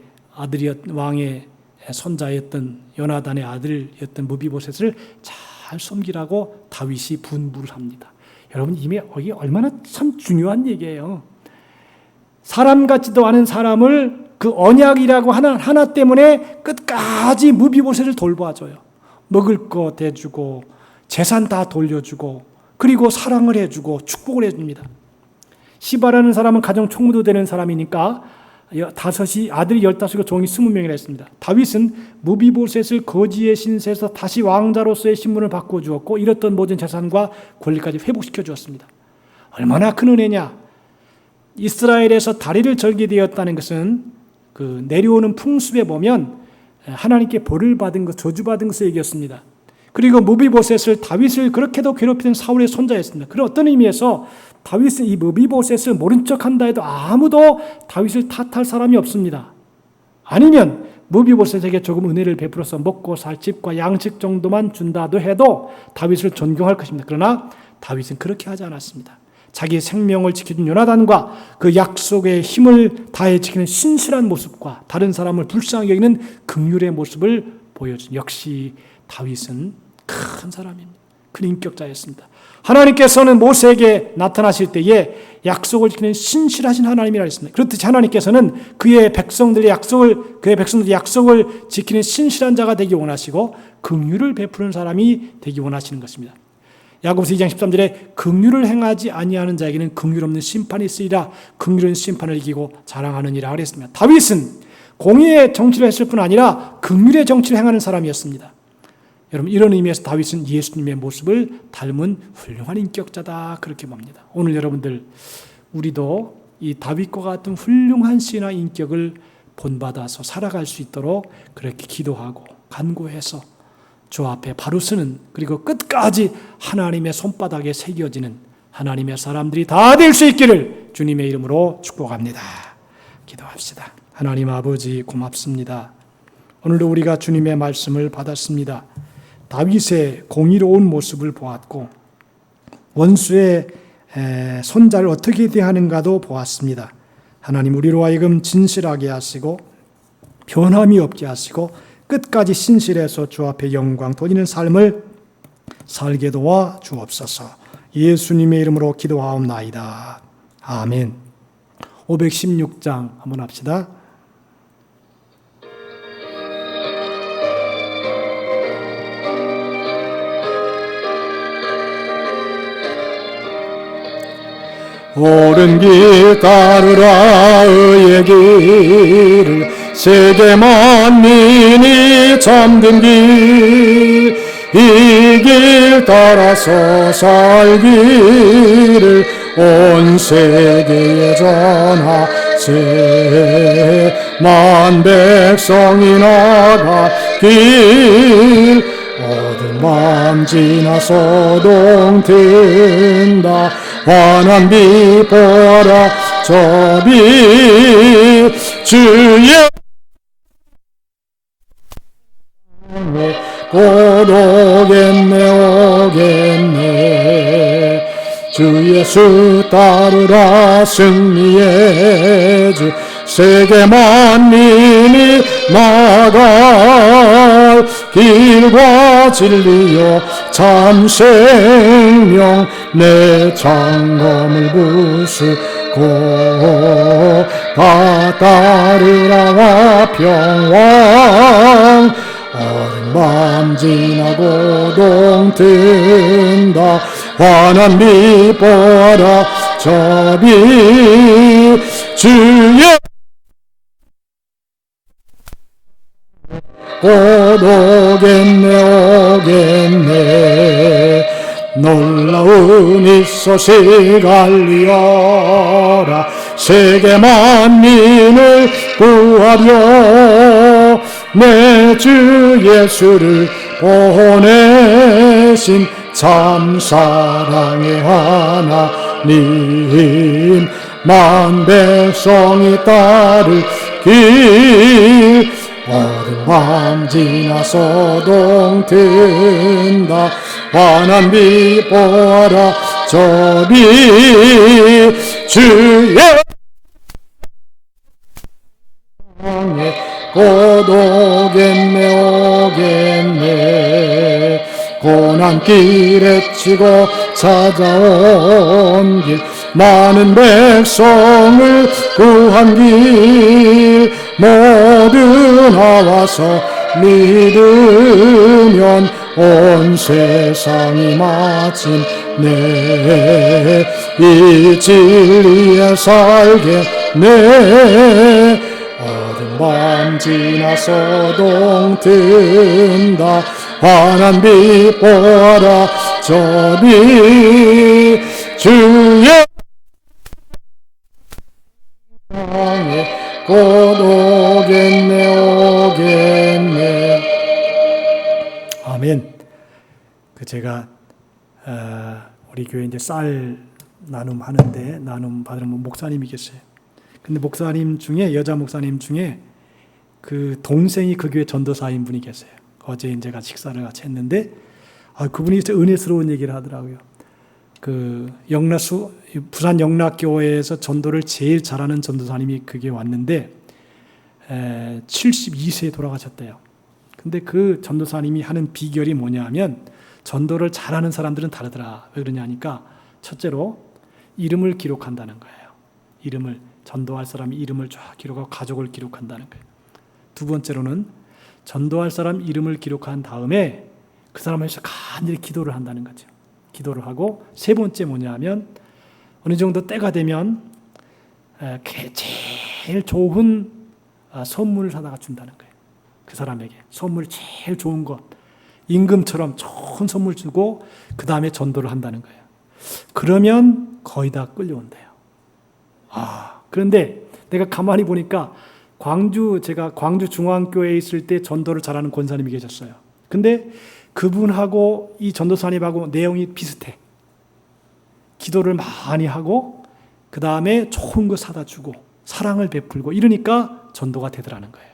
B: 손자였던 요나단의 아들이었던 무비보셋을 잘 섬기라고 다윗이 분부를 합니다. 여러분 이게 얼마나 참 중요한 얘기예요. 사람 같지도 않은 사람을 그 언약이라고 하나 때문에 끝까지 무비보셋을 돌봐줘요. 먹을 거 대주고 재산 다 돌려주고 그리고 사랑을 해주고 축복을 해줍니다. 시바라는 사람은 가정 총무도 되는 사람이니까 아들이 15이고 종이 20명이라 했습니다. 다윗은 무비보셋을 거지의 신세에서 다시 왕자로서의 신분을 바꿔주었고 잃었던 모든 재산과 권리까지 회복시켜 주었습니다. 얼마나 큰 은혜냐. 이스라엘에서 다리를 절게 되었다는 것은 그 내려오는 풍습에 보면 하나님께 벌을 받은 것, 저주받은 것을 얘기했습니다. 그리고 무비보셋을 다윗을 그렇게도 괴롭히는 사울의 손자였습니다. 그런 어떤 의미에서 다윗은 이 무비보셋을 모른 척한다 해도 아무도 다윗을 탓할 사람이 없습니다. 아니면 무비보셋에게 조금 은혜를 베풀어서 먹고 살 집과 양식 정도만 준다도 해도 다윗을 존경할 것입니다. 그러나 다윗은 그렇게 하지 않았습니다. 자기의 생명을 지켜준 요나단과 그 약속의 힘을 다해 지키는 신실한 모습과 다른 사람을 불쌍하게 여기는 긍휼의 모습을 보여준, 역시 다윗은 큰 사람입니다. 큰 인격자였습니다. 하나님께서는 모세에게 나타나실 때에 약속을 지키는 신실하신 하나님이라 했습니다. 그렇듯이 하나님께서는 그의 백성들의 약속을 지키는 신실한 자가 되기 원하시고 긍휼을 베푸는 사람이 되기 원하시는 것입니다. 야고보서 2장 13절에 긍휼을 행하지 아니하는 자에게는 긍휼 없는 심판이 있으리라. 긍휼은 심판을 이기고 자랑하느니라 그랬습니다. 다윗은 공의의 정치를 했을 뿐 아니라 긍휼의 정치를 행하는 사람이었습니다. 여러분 이런 의미에서 다윗은 예수님의 모습을 닮은 훌륭한 인격자다, 그렇게 봅니다. 오늘 여러분들 우리도 이 다윗과 같은 훌륭한 신앙 인격을 본받아서 살아갈 수 있도록 그렇게 기도하고 간구해서 주 앞에 바로 서는, 그리고 끝까지 하나님의 손바닥에 새겨지는 하나님의 사람들이 다 될 수 있기를 주님의 이름으로 축복합니다. 기도합시다. 하나님 아버지 고맙습니다. 오늘도 우리가 주님의 말씀을 받았습니다. 다윗의 공의로운 모습을 보았고 원수의 손자를 어떻게 대하는가도 보았습니다. 하나님 우리로 하여금 진실하게 하시고 변함이 없게 하시고 끝까지 신실해서 주 앞에 영광 돌리는 삶을 살게 도와 주옵소서. 예수님의 이름으로 기도하옵나이다. 아멘. 516장 한번 합시다. 옳은 길 따르라 의의 길을 세계 만민이 잠든 길, 이 길 따라서 살기를 온 세계에 전하세. 만 백성이 나가길 어두운 밤 지나 소동 든다. 환한 비 보라 저 비 주의 곧 오겠네. 주 예수 따르라 승리의 주. 세계 만민이 나갈 길과 진리요 참 생명 내 장검을 부수고 다 따르라 평왕. 어린 밤 지나고 동 든다. 환한 비 보라 저 비 주의 곧 오겠네 놀라운 이 소식 알리어라 세계 만민을 구하려 내 주 예수를 보내신 참 사랑의 하나님 만 백성이 따를 길 어두운 밤 지나서 동튼다 환한 빛 보아라 저 빛 주의 곧 오겠네 고난길에 치고 찾아온 길 많은 백성을 구한 길 모두 나와서 믿으면 온 세상이 마침내 이 진리에 살겠네 어두운 밤 지나서 동튼다 환한 빛 보아라 저 빛 주의 곧 오겠네 아멘. 제가 우리 교회 이제 쌀 나눔 하는데 나눔 받으는 목사님이 계세요. 근데 목사님 중에 여자 목사님 중에 그 동생이 그 교회 전도사인 분이 계세요. 어제 이제 같이 식사를 같이 했는데 그분이 진짜 은혜스러운 얘기를 하더라고요. 그 부산 영락교회에서 전도를 제일 잘하는 전도사님이 그게 왔는데 72세에 돌아가셨대요. 근데 그 전도사님이 하는 비결이 뭐냐면 전도를 잘하는 사람들은 다르더라. 왜 그러냐 하니까 첫째로 이름을 기록한다는 거예요. 이름을 전도할 사람 이름을 쫙 기록하고 가족을 기록한다는 거예요. 두 번째로는 전도할 사람 이름을 기록한 다음에 그 사람을 위해서 간절히 기도를 한다는 거죠. 기도를 하고 세 번째 뭐냐면 어느 정도 때가 되면 제일 좋은 선물을 사다가 준다는 거예요. 그 사람에게 선물 제일 좋은 것 임금처럼 좋은 선물 주고 그 다음에 전도를 한다는 거예요. 그러면 거의 다 끌려온대요. 그런데 내가 가만히 보니까 제가 광주 중앙교회에 있을 때 전도를 잘하는 권사님이 계셨어요. 근데 그분하고 이 전도사님하고 내용이 비슷해. 기도를 많이 하고 그 다음에 좋은 거 사다 주고 사랑을 베풀고 이러니까 전도가 되더라는 거예요.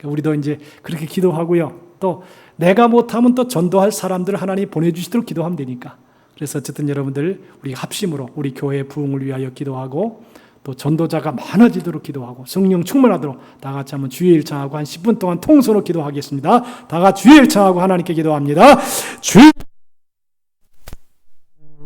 B: 우리도 이제 그렇게 기도하고요. 또 내가 못하면 또 전도할 사람들을 하나님 보내주시도록 기도하면 되니까. 그래서 어쨌든 여러분들 우리 합심으로 우리 교회의 부흥을 위하여 기도하고 또 전도자가 많아지도록 기도하고 성령 충만하도록 다 같이 한번 주의 일창하고 한 10분 동안 통성으로 기도하겠습니다. 다 같이 주의 일창하고 하나님께 기도합니다. 주의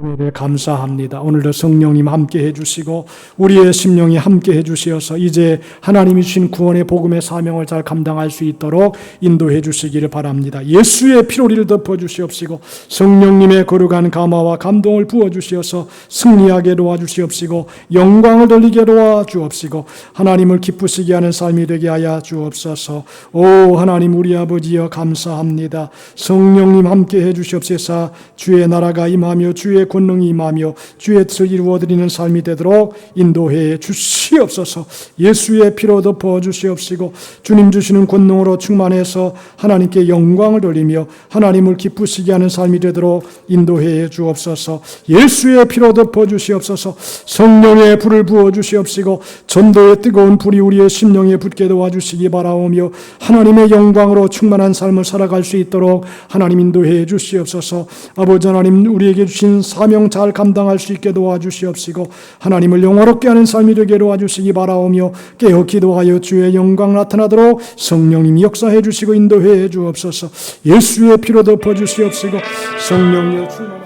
B: 은혜를 감사합니다. 오늘도 성령님 함께 해주시고 우리의 심령이 함께 해주시어서 이제 하나님이 주신 구원의 복음의 사명을 잘 감당할 수 있도록 인도해 주시기를 바랍니다. 예수의 피로리를 덮어주시옵시고 성령님의 거룩한 감화와 감동을 부어주시어서 승리하게 도와주시옵시고 영광을 돌리게 도와주옵시고 하나님을 기쁘시게 하는 삶이 되게 하여 주옵소서. 오 하나님 우리 아버지여 감사합니다. 성령님 함께 해주시옵소서. 주의 나라가 임하며 주의 권능이 임하며 주의 뜻을 이루어드리는 삶이 되도록 인도해 주시옵소서. 예수의 피로 덮어 주시옵시고 주님 주시는 권능으로 충만해서 하나님께 영광을 돌리며 하나님을 기쁘시게 하는 삶이 되도록 인도해 주옵소서. 예수의 피로 덮어 주시옵소서. 성령의 불을 부어 주시옵시고 전도의 뜨거운 불이 우리의 심령에 붙게 도와주시기 바라오며 하나님의 영광으로 충만한 삶을 살아갈 수 있도록 하나님 인도해 주시옵소서. 아버지 하나님 우리에게 주신 사명 잘 감당할 수 있게 도와주시옵시고 하나님을 영화롭게 하는 삶이 되게 도와주시기 바라오며 깨어 기도하여 주의 영광 나타나도록 성령님이 역사해 주시고 인도해 주옵소서. 예수의 피로 덮어 주시옵시고 성령여 충만하게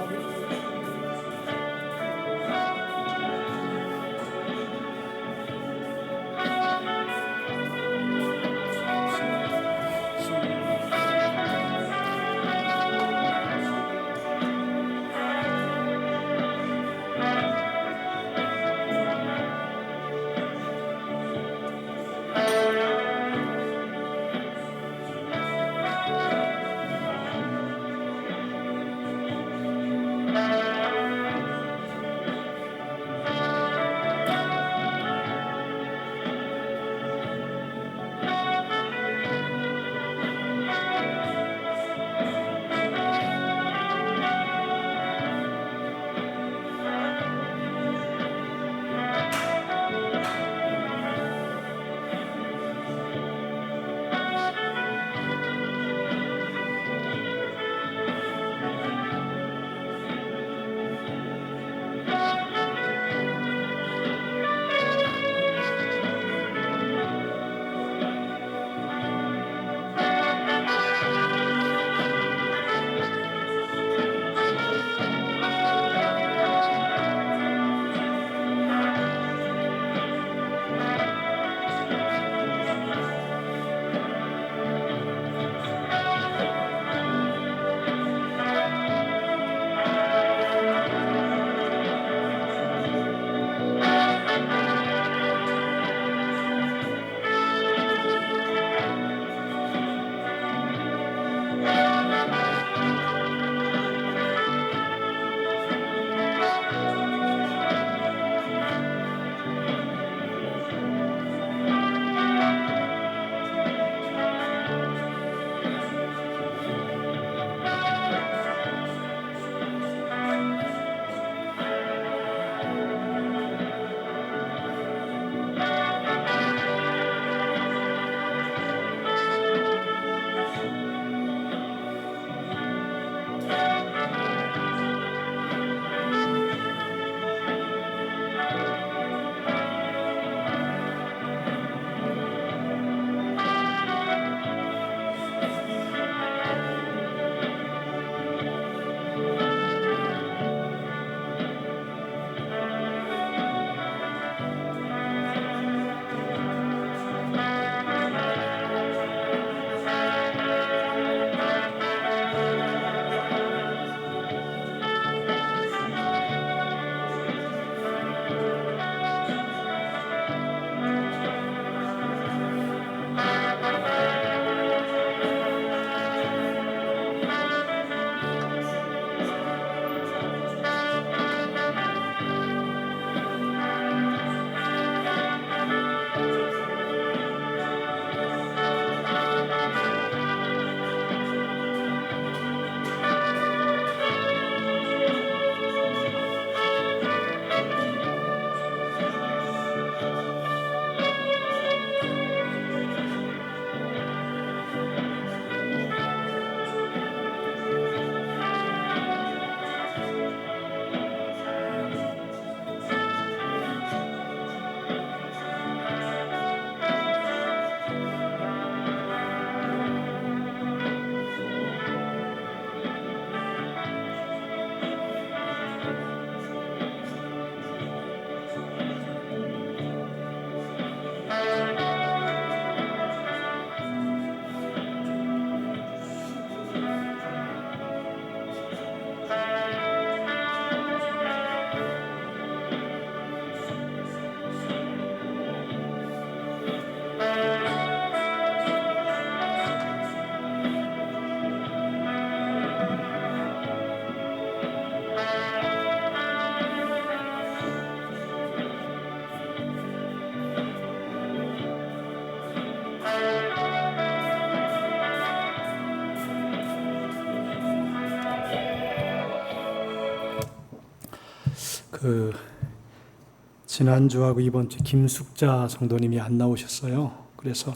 B: 지난주하고 이번주 김숙자 성도님이 안 나오셨어요. 그래서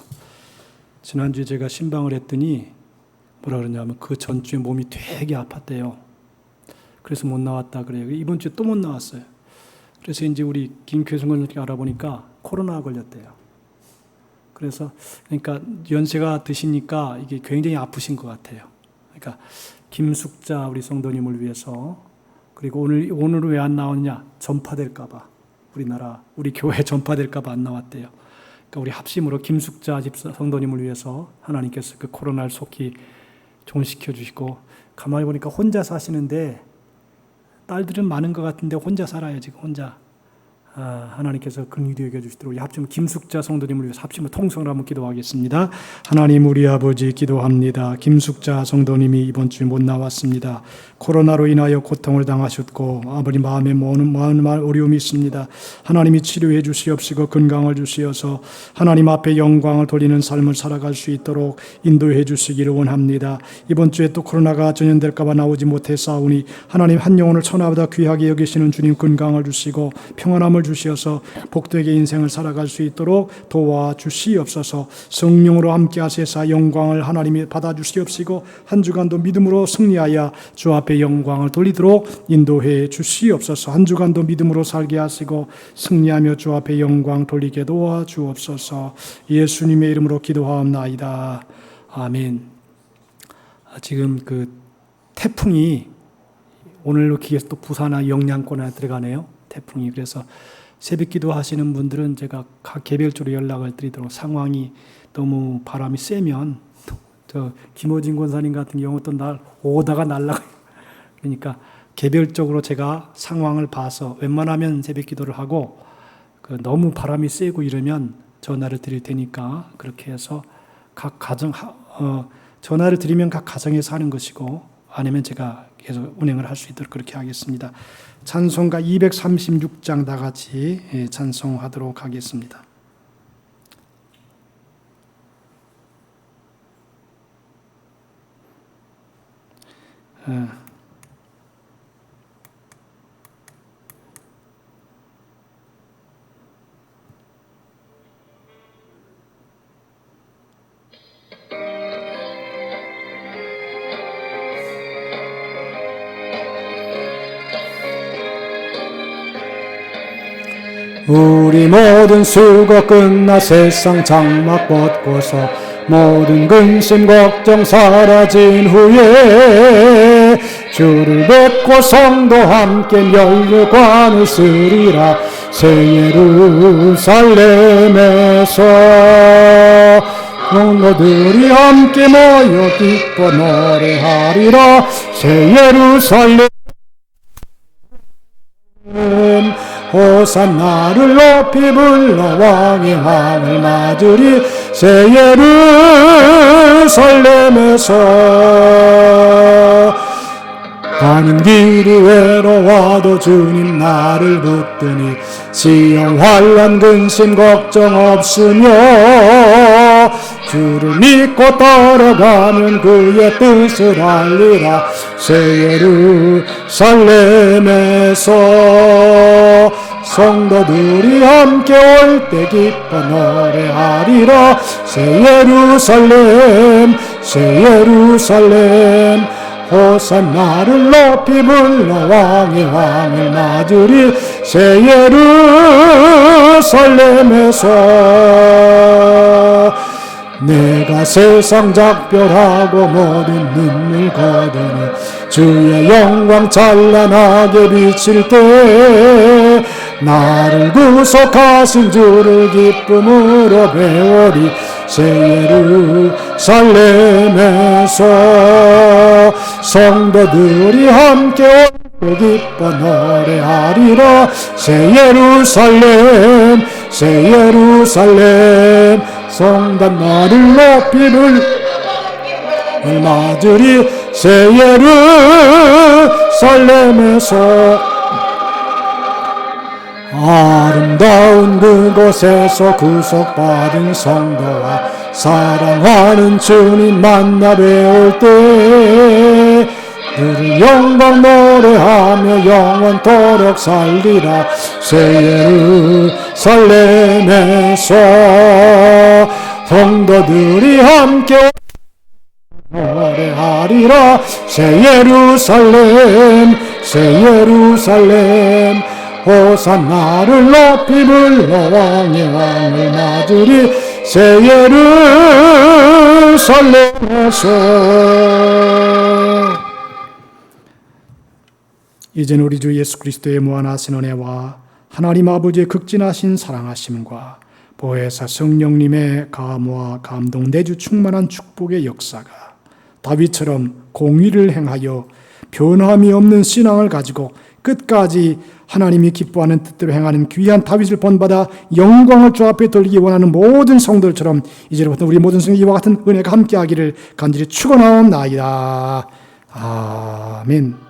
B: 지난주에 제가 신방을 했더니 뭐라 그러냐면 그 전주에 몸이 되게 아팠대요. 그래서 못 나왔다 그래요. 이번주에 또 못 나왔어요. 그래서 이제 우리 김교수님께 알아보니까 코로나 걸렸대요. 그래서 그러니까 연세가 드시니까 이게 굉장히 아프신 것 같아요. 그러니까 김숙자 우리 성도님을 위해서, 그리고 오늘은 왜 안 나왔냐? 전파될까봐, 우리 교회 전파될까봐 안 나왔대요. 그러니까 우리 합심으로 김숙자 집사 성도님을 위해서 하나님께서 그 코로나를 속히 종식해 주시고, 가만히 보니까 혼자 사시는데 딸들은 많은 것 같은데 혼자 살아요 지금 혼자. 하나님께서 긍휼히 여겨 주시도록 우리 합심 김숙자 성도님을 위해서 합심으로 통성을 한번 기도하겠습니다. 하나님 우리 아버지 기도합니다. 김숙자 성도님이 이번 주에 못 나왔습니다. 코로나로 인하여 고통을 당하셨고 아버지 마음에 많은 어려움이 있습니다. 하나님이 치료해 주시옵시고 건강을 주시어서 하나님 앞에 영광을 돌리는 삶을 살아갈 수 있도록 인도해 주시기를 원합니다. 이번 주에 또 코로나가 전염될까 봐 나오지 못했사오니 하나님 한 영혼을 천하보다 귀하게 여기시는 주님 건강을 주시고 평안함을 주시어서 복되게 인생을 살아갈 수 있도록 도와주시옵소서. 성령으로 함께 하셔서 영광을 하나님이 받아주시옵시고 한 주간도 믿음으로 승리하여 주 앞에 영광을 돌리도록 인도해 주시옵소서. 한 주간도 믿음으로 살게 하시고 승리하며 주 앞에 영광 돌리게 도와주옵소서. 예수님의 이름으로 기도하옵나이다. 아멘. 지금 그 태풍이 오늘로 기해서 또 부산이나 영양권에 들어가네요. 태풍이. 그래서 새벽기도 하시는 분들은 제가 각 개별적으로 연락을 드리도록, 상황이 너무 바람이 세면 저 김호진 권사님 같은 경우 또 오다가 날라가요. 그러니까 개별적으로 제가 상황을 봐서 웬만하면 새벽기도를 하고, 너무 바람이 세고 이러면 전화를 드릴 테니까 그렇게 해서 각 가정 전화를 드리면 각 가정에서 하는 것이고, 아니면 제가 계속 운행을 할 수 있도록 그렇게 하겠습니다. 찬송가 236장 다 같이 찬송하도록 하겠습니다. 우리 모든 수고 끝나 세상 장막 벗고서 모든 근심 걱정 사라진 후에 주를 뵙고 성도 함께 멸류관을 쓰리라. 새 예루살렘에서 성도들이 함께 모여 기뻐 노래하리라. 새 예루살렘 호산나를 높이 불러 왕의 왕을 맞으리. 새 예루살렘에서 가는 길이 외로워도 주님 나를 붙드니 시험 환난 근심 걱정 없으며 주를 믿고 따라가면 그의 뜻을 알리라. 새 예루살렘에서 성도들이 함께 올 때 기뻐 노래하리라. 새 예루살렘 새 예루살렘 호산나를 높이 불러 왕의 왕을 맞으리. 새 예루살렘에서 내가 세상 작별하고 모든 눈물 거두니 주의 영광 찬란하게 비칠 때 나를 구속하신 주를 기쁨으로 배우리. 새 예루살렘에서 성도들이 함께 올 때 기뻐 노래하리라. 새 예루살렘 새 예루살렘 성단 나를 높이 불러 맞으리. 새 예루살렘에서 아름다운 그곳에서 구속받은 성도와 사랑하는 주님 만나 뵈올 때 그를 영광 노래하며 영원토록 살리라. 새 예루살렘에서 성도들이 함께 노래하리라. 새 예루살렘 새 예루살렘 호산나를 높이 불러 왕의 왕을 맞으리. 새 예루살렘에서. 이제는 우리 주 예수 그리스도의 무한하신 은혜와 하나님 아버지의 극진하신 사랑하심과 보혜사 성령님의 감화 감동 내주 충만한 축복의 역사가 다윗처럼 공의를 행하여 변함이 없는 신앙을 가지고 끝까지 하나님이 기뻐하는 뜻대로 행하는 귀한 다윗을 본받아 영광을 주 앞에 돌리기 원하는 모든 성도들처럼 이제부터 우리 모든 성도 이와 같은 은혜가 함께하기를 간절히 축원하옵나이다. 아멘.